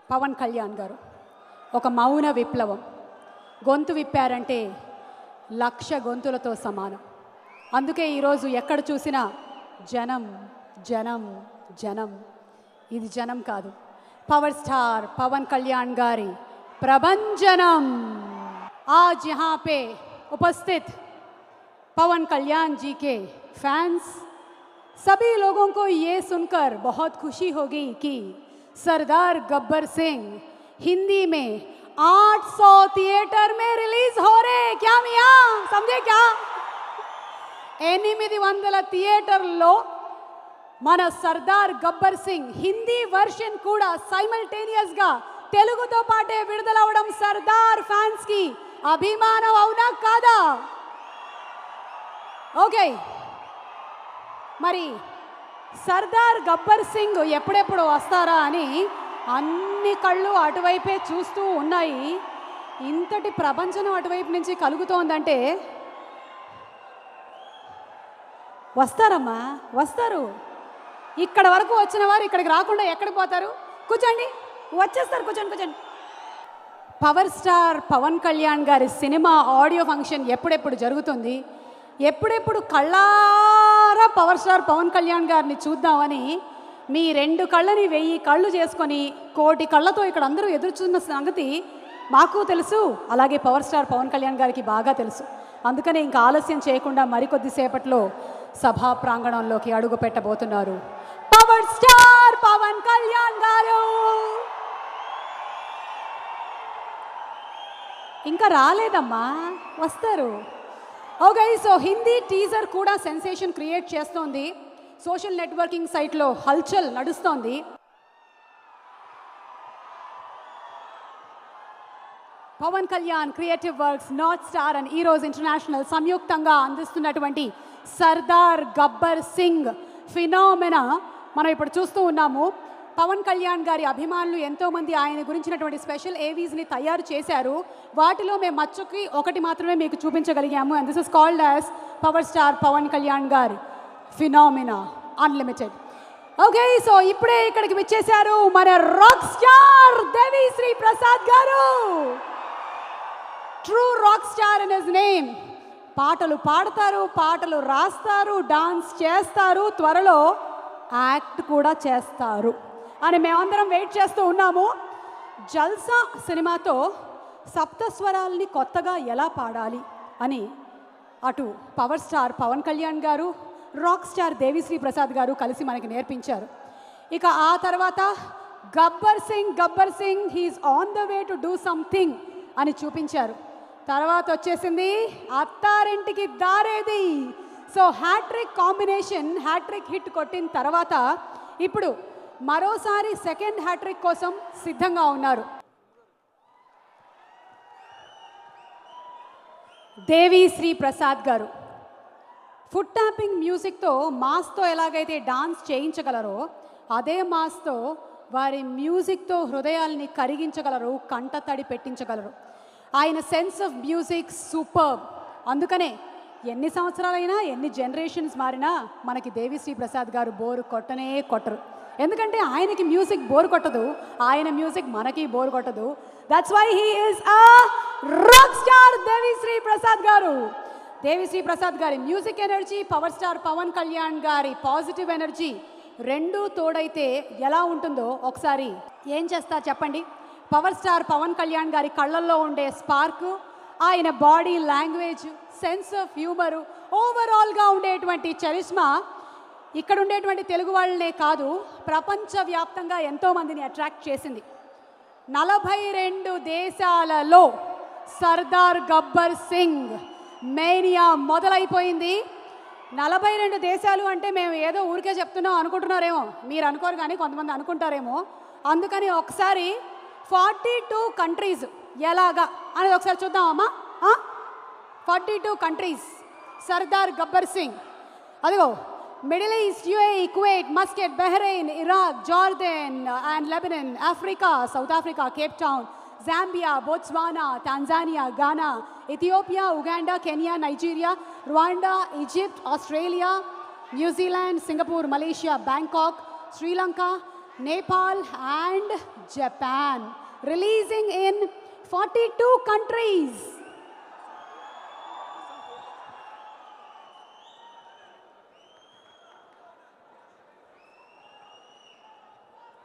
పవన్ కళ్యాణ్ గారు ఒక మౌన విప్లవం. గొంతు విప్పారంటే లక్ష గొంతులతో సమానం. అందుకే ఈరోజు ఎక్కడ చూసినా జనం జనం జనం. ఇది జనం కాదు, పవర్ స్టార్ पवन कल्याण गारी प्रभंजनम. आज यहाँ पे उपस्थित पवन कल्याण जी के फैंस, सभी लोगों को ये सुनकर बहुत खुशी होगी कि सरदार गब्बर सिंह हिंदी में 800 थिएटर में रिलीज हो रहे. क्या मियाँ समझे क्या? 800 థియేటర్లో మన సర్దార్ గబ్బర్ సింగ్ హిందీ వర్షన్ కూడా సైమల్టేనియస్ గా తెలుగుతో పాటే విడుదలవడం సర్దార్ ఫ్యాన్స్ కి అభిమానం అవునా కాదా? ఓకే, మరి సర్దార్ గబ్బర్ సింగ్ ఎప్పుడెప్పుడు వస్తారా అని అన్ని కళ్ళు అటువైపే చూస్తూ ఉన్నాయి. ఇంతటి ప్రపంచం అటువైపు నుంచి కలుగుతోందంటే వస్తారమ్మా, వస్తారు. ఇక్కడ వరకు వచ్చిన వారు ఇక్కడికి రాకుండా ఎక్కడికి పోతారు? కూర్చోండి, వచ్చేస్తారు. కూర్చోండి కూర్చోండి. పవర్ స్టార్ పవన్ కళ్యాణ్ గారి సినిమా ఆడియో ఫంక్షన్ ఎప్పుడెప్పుడు జరుగుతుంది, ఎప్పుడెప్పుడు కళ్ళారా పవర్ స్టార్ పవన్ కళ్యాణ్ గారిని చూద్దామని మీ 2 కళ్ళని 1000 కళ్ళు చేసుకొని కోటి కళ్ళతో ఇక్కడ అందరూ ఎదురుచున్న సంగతి మాకు తెలుసు, అలాగే పవర్ స్టార్ పవన్ కళ్యాణ్ గారికి బాగా తెలుసు. అందుకనే ఇంకా ఆలస్యం చేయకుండా మరికొద్దిసేపట్లో సభా ప్రాంగణంలోకి అడుగు పెట్టబోతున్నారు పవర్ స్టార్ పవన్ కళ్యాణ్ గారు. ఇంకా రాలేదమ్మా, వస్తారు. ఓకే, సో హిందీ టీజర్ కూడా సెన్సేషన్ క్రియేట్ చేస్తోంది. సోషల్ నెట్వర్కింగ్ సైట్లో హల్చల్ నడుస్తోంది. Pawan Kalyan creative works, north star and ఈరోజు ఇంటర్నేషనల్ సంయుక్తంగా అందిస్తున్నటువంటి సర్దార్ గబ్బర్ సింగ్ ఫినామినా మనం ఇప్పుడు చూస్తూ ఉన్నాము. పవన్ కళ్యాణ్ గారి అభిమానులు ఎంతోమంది ఆయన గురించినటువంటి స్పెషల్ ఏవీస్ని తయారు చేశారు. వాటిలో మేము మచ్చుకి ఒకటి మాత్రమే మీకు చూపించగలిగాము. And this is called as power star Pawan Kalyan గారి ఫినామినా అన్లిమిటెడ్. ఓకే, సో ఇప్పుడే ఇక్కడికి విచ్చేశారు మన రాక్ స్టార్ దేవిశ్రీ ప్రసాద్ గారు. True rock star in his name. పాటలు పాడతారు, పాటలు రాస్తారు, డాన్స్ చేస్తారు, త్వరలో యాక్ట్ కూడా చేస్తారు అని మేమందరం వెయిట్ చేస్తూ ఉన్నాము. జల్సా సినిమాతో సప్తస్వరాల్ని కొత్తగా ఎలా పాడాలి అని అటు పవర్ స్టార్ పవన్ కళ్యాణ్ గారు, రాక్ స్టార్ దేవిశ్రీ ప్రసాద్ గారు కలిసి మనకి నేర్పించారు. ఇక ఆ తర్వాత Gabbar Singh he is on the way to do something అని చూపించారు. తర్వాత వచ్చేసింది Attarintiki Daredi. So hattrick combination, hattrick hit కొట్టిన తర్వాత ఇప్పుడు మరోసారి సెకండ్ హ్యాట్రిక్ కోసం సిద్ధంగా ఉన్నారు. దేవిశ్రీ ప్రసాద్ గారు ఫుట్ ట్యాపింగ్ మ్యూజిక్తో మాస్తో ఎలాగైతే డాన్స్ చేయించగలరో అదే మాస్తో వారి మ్యూజిక్తో హృదయాల్ని కరిగించగలరు, కంటతడి పెట్టించగలరు. ఆయన సెన్స్ ఆఫ్ మ్యూజిక్ సూపర్. అందుకనే ఎన్ని సంవత్సరాలైనా ఎన్ని జనరేషన్స్ మారినా మనకి దేవిశ్రీ ప్రసాద్ గారు బోరు కొట్టనే కొట్టరు. ఎందుకంటే ఆయనకి మ్యూజిక్ బోర్ కొట్టదు, ఆయన మ్యూజిక్ మనకి బోర్ కొట్టదు. That's why he is a rock star Devisri Prasad garu. Devisri Prasad గారి music energy, power star Pawan Kalyan గారి పాజిటివ్ ఎనర్జీ రెండూ తోడైతే ఎలా ఉంటుందో ఒకసారి ఏం చేస్తా చెప్పండి. పవర్ స్టార్ పవన్ కళ్యాణ్ గారి కళ్ళల్లో ఉండే స్పార్క్, ఆయన body language, sense of humour, ఓవరాల్గా ఉండేటువంటి చరిష్మా ఇక్కడ ఉండేటువంటి తెలుగు వాళ్ళనే కాదు ప్రపంచవ్యాప్తంగా ఎంతోమందిని అట్రాక్ట్ చేసింది. 42 దేశాలలో సర్దార్ గబ్బర్ సింగ్ మేనియా మొదలైపోయింది. 42 దేశాలు అంటే మేము ఏదో ఊరికే చెప్తున్నాం అనుకుంటున్నారేమో, మీరు అనుకోరు కానీ కొంతమంది అనుకుంటారేమో. అందుకని ఒకసారి 42 కంట్రీస్ ఎలాగా అనేది ఒకసారి చూద్దామమ్మా. 42 కంట్రీస్ సర్దార్ గబ్బర్ సింగ్. అదిగో middle east, UAE, Kuwait, Muscat, Bahrain, Iraq, Jordan and Lebanon, Africa, south Africa, Cape town, Zambia, Botswana, Tanzania, Gaana, Ethiopia, Uganda, Kenya, Nigeria, Rwanda, Egypt, Australia, New Zealand, Singapore, Malaysia, Bangkok, Sri Lanka, Nepal and Japan, releasing in 42 countries.